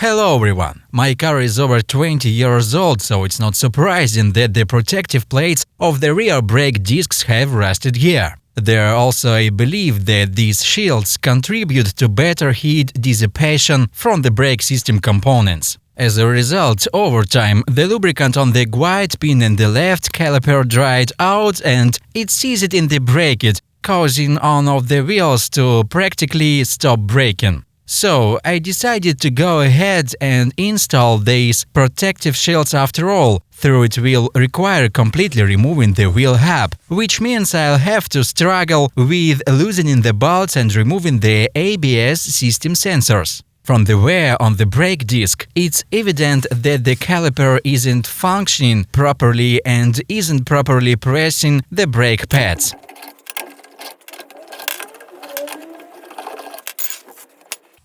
Hello everyone! My car is over 20 years old, so it's not surprising that the protective plates of the rear brake discs have rusted here. There are also a belief that these shields contribute to better heat dissipation from the brake system components. As a result, over time, the lubricant on the guide pin and the left caliper dried out and it seized in the brake, causing one of the wheels to practically stop braking. So I decided to go ahead and install these protective shields after all, though it will require completely removing the wheel hub, which means I'll have to struggle with loosening the bolts and removing the ABS system sensors. From the wear on the brake disc, it's evident that the caliper isn't functioning properly and isn't properly pressing the brake pads.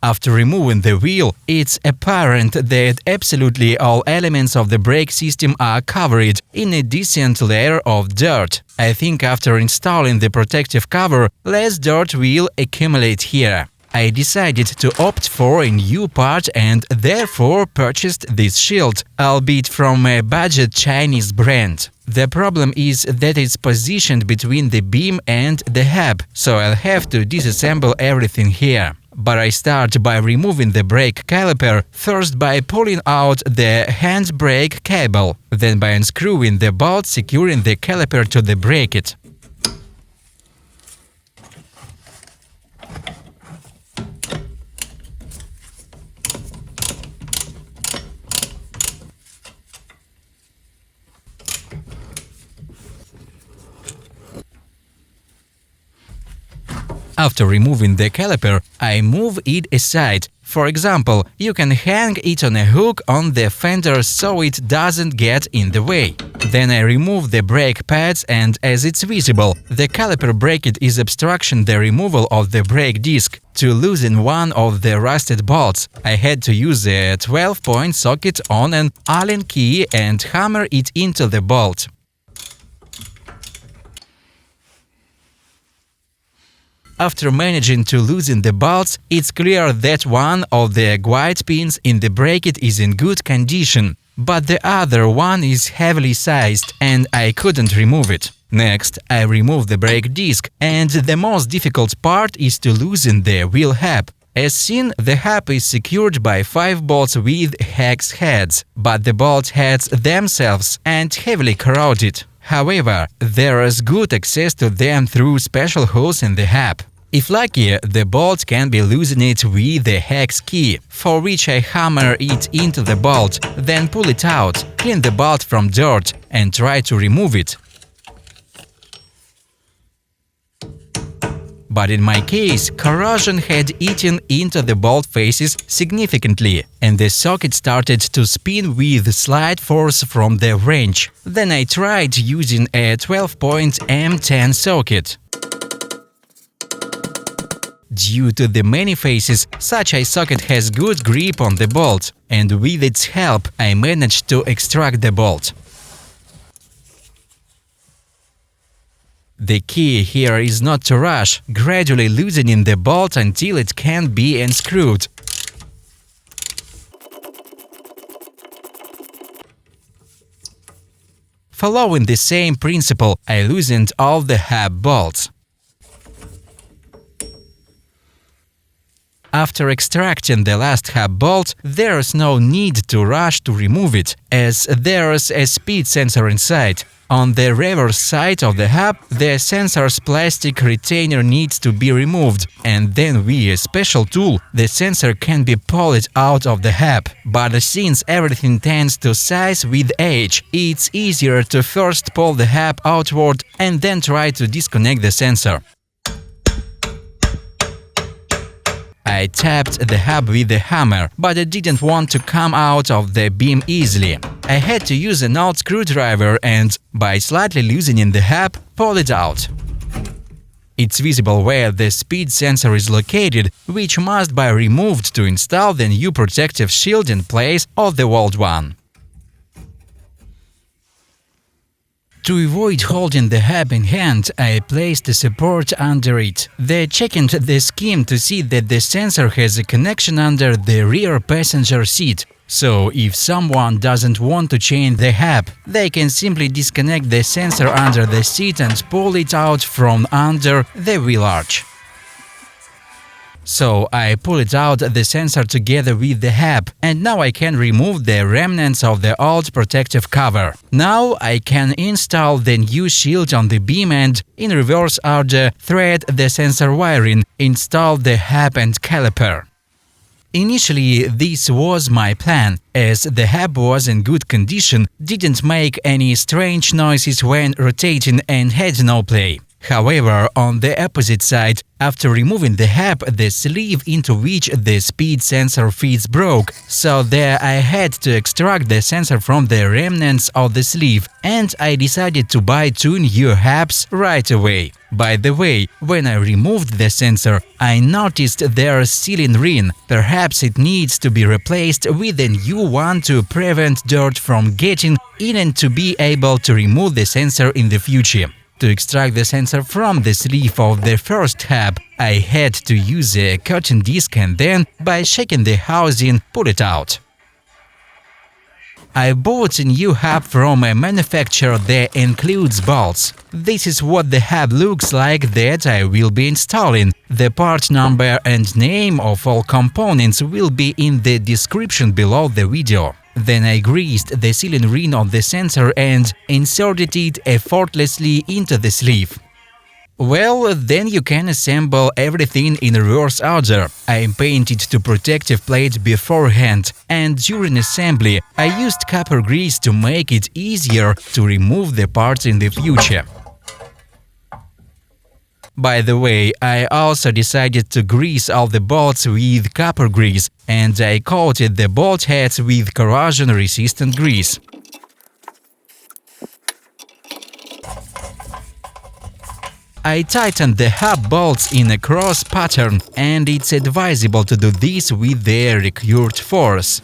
After removing the wheel, it's apparent that absolutely all elements of the brake system are covered in a decent layer of dirt. I think after installing the protective cover, less dirt will accumulate here. I decided to opt for a new part and therefore purchased this shield, albeit from a budget Chinese brand. The problem is that it's positioned between the beam and the hub, so I'll have to disassemble everything here. But I start by removing the brake caliper, first by pulling out the handbrake cable, then by unscrewing the bolt securing the caliper to the bracket. After removing the caliper, I move it aside. For example, you can hang it on a hook on the fender so it doesn't get in the way. Then I remove the brake pads and, as it's visible, the caliper bracket is obstructing the removal of the brake disc. To loosen one of the rusted bolts, I had to use a 12-point socket on an Allen key and hammer it into the bolt. After managing to loosen the bolts, it's clear that one of the guide pins in the bracket is in good condition, but the other one is heavily sized and I couldn't remove it. Next, I remove the brake disc, and the most difficult part is to loosen the wheel hub. As seen, the hub is secured by 5 bolts with hex heads, but the bolt heads themselves aren't heavily corroded. However, there is good access to them through special holes in the hub. If lucky, the bolt can be loosened with the hex key, for which I hammer it into the bolt, then pull it out, clean the bolt from dirt and try to remove it. But in my case, corrosion had eaten into the bolt faces significantly, and the socket started to spin with slight force from the wrench. Then I tried using a 12-point M10 socket. Due to the many faces, such a socket has good grip on the bolt, and with its help I managed to extract the bolt. The key here is not to rush, gradually loosening the bolt until it can be unscrewed. Following the same principle, I loosened all the hub bolts. After extracting the last hub bolt, there's no need to rush to remove it, as there's a speed sensor inside. On the reverse side of the hub, the sensor's plastic retainer needs to be removed, and then with a special tool, the sensor can be pulled out of the hub. But since everything tends to size with age, it's easier to first pull the hub outward and then try to disconnect the sensor. I tapped the hub with the hammer, but it didn't want to come out of the beam easily. I had to use an old screwdriver and, by slightly loosening the hub, pull it out. It's visible where the speed sensor is located, which must be removed to install the new protective shield in place of the old one. To avoid holding the hub in hand, I placed a support under it. Then checking the scheme to see that the sensor has a connection under the rear passenger seat. So, if someone doesn't want to change the hub, they can simply disconnect the sensor under the seat and pull it out from under the wheel arch. So I pull it out the sensor together with the hub, and now I can remove the remnants of the old protective cover. Now I can install the new shield on the beam and, in reverse order, thread the sensor wiring, install the hub and caliper. Initially, this was my plan, as the hub was in good condition, didn't make any strange noises when rotating and had no play. However, on the opposite side, after removing the hub, the sleeve into which the speed sensor fits broke, so there I had to extract the sensor from the remnants of the sleeve, and I decided to buy 2 new hubs right away. By the way, when I removed the sensor, I noticed there's sealing ring. Perhaps it needs to be replaced with a new one to prevent dirt from getting in and to be able to remove the sensor in the future. To extract the sensor from the sleeve of the first hub, I had to use a cutting disc and then, by shaking the housing, pull it out. I bought a new hub from a manufacturer that includes bolts. This is what the hub looks like that I will be installing. The part number and name of all components will be in the description below the video. Then I greased the sealing ring on the sensor and inserted it effortlessly into the sleeve. Well, then you can assemble everything in reverse order. I painted 2 protective plates beforehand, and during assembly I used copper grease to make it easier to remove the parts in the future. By the way, I also decided to grease all the bolts with copper grease, and I coated the bolt heads with corrosion-resistant grease. I tightened the hub bolts in a cross pattern, and it's advisable to do this with the recurred force.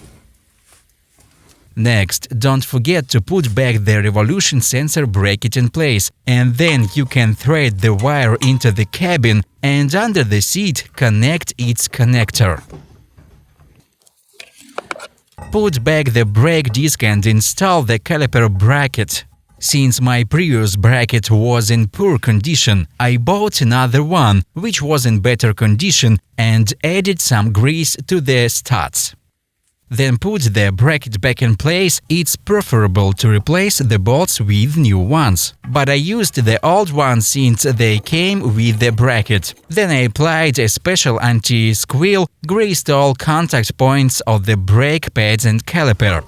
Next, don't forget to put back the revolution sensor bracket in place, and then you can thread the wire into the cabin and under the seat connect its connector. Put back the brake disc and install the caliper bracket. Since my previous bracket was in poor condition, I bought another one, which was in better condition, and added some grease to the studs. Then put the bracket back in place. It's preferable to replace the bolts with new ones, but I used the old ones since they came with the bracket. Then I applied a special anti-squeal, greased all contact points of the brake pads and caliper.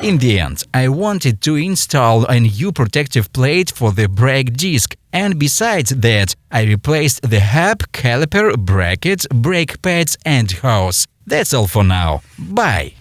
In the end, I wanted to install a new protective plate for the brake disc, and besides that, I replaced the hub, caliper, bracket, brake pads and hose. That's all for now. Bye!